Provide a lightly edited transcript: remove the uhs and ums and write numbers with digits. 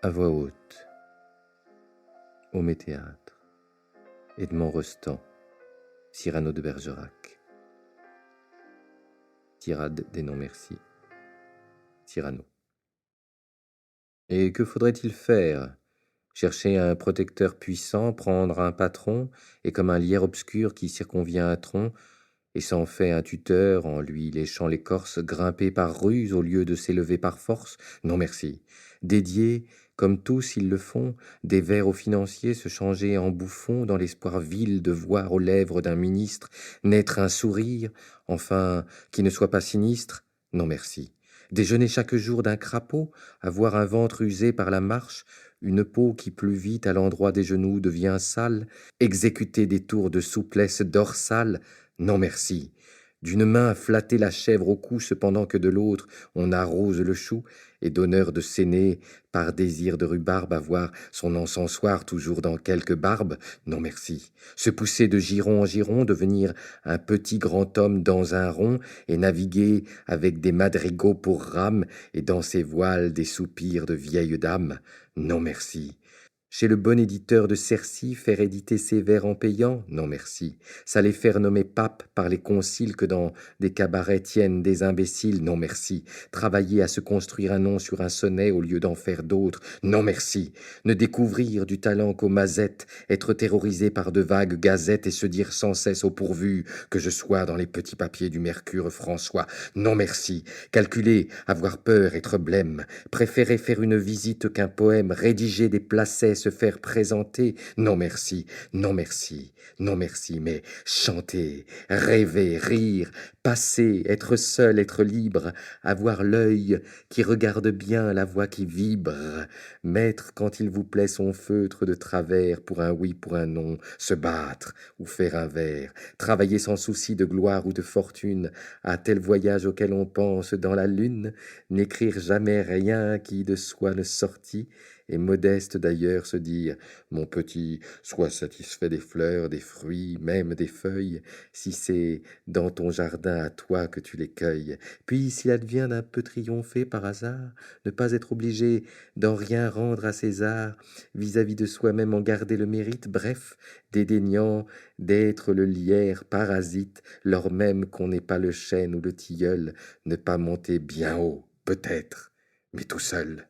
À voix haute, au Méthéâtre, Edmond Rostand, Cyrano de Bergerac. Tirade des non-merci. Cyrano. Et que faudrait-il faire? Chercher un protecteur puissant, prendre un patron, et comme un lierre obscur qui circonvient un tronc, et s'en fait un tuteur en lui léchant l'écorce, grimper par ruse au lieu de s'élever par force? Non merci. Dédier, comme tous ils le font, des vers aux financiers, se changer en bouffons dans l'espoir vil de voir aux lèvres d'un ministre naître un sourire, enfin, qui ne soit pas sinistre? Non merci. Déjeuner chaque jour d'un crapaud, avoir un ventre usé par la marche, une peau qui plus vite à l'endroit des genoux devient sale, exécuter des tours de souplesse dorsale? Non merci. D'une main flatter la chèvre au cou cependant que de l'autre on arrose le chou, et d'honneur de s'aîner par désir de rhubarbe avoir son encensoir toujours dans quelque barbe? Non merci. Se pousser de giron en giron, devenir un petit grand homme dans un rond, et naviguer avec des madrigaux pour rames, et dans ses voiles des soupirs de vieilles dames? Non merci. Chez le bon éditeur de Cercy, faire éditer ses vers en payant? Non merci. Ça les faire nommer pape par les conciles que dans des cabarets tiennent des imbéciles? Non merci. Travailler à se construire un nom sur un sonnet au lieu d'en faire d'autres? Non merci. Ne découvrir du talent qu'aux mazettes, être terrorisé par de vagues gazettes et se dire sans cesse au pourvu que je sois dans les petits papiers du Mercure François? Non merci. Calculer, avoir peur, être blême, préférer faire une visite qu'un poème, rédiger des placets, se faire présenter? Non merci, non merci, non merci, mais chanter, rêver, rire, passer, être seul, être libre, avoir l'œil qui regarde bien, la voix qui vibre, mettre quand il vous plaît son feutre de travers pour un oui, pour un non, se battre ou faire un vers, travailler sans souci de gloire ou de fortune, à tel voyage auquel on pense dans la lune, n'écrire jamais rien qui de soi ne sortit, et modeste d'ailleurs se dire: mon petit, sois satisfait des fleurs, des fruits, même des feuilles, si c'est dans ton jardin à toi que tu les cueilles. Puis, s'il advient d'un peu triompher par hasard, ne pas être obligé d'en rien rendre à César, vis-à-vis de soi-même en garder le mérite, bref, dédaignant d'être le lierre parasite, lors même qu'on n'est pas le chêne ou le tilleul, ne pas monter bien haut, peut-être, mais tout seul.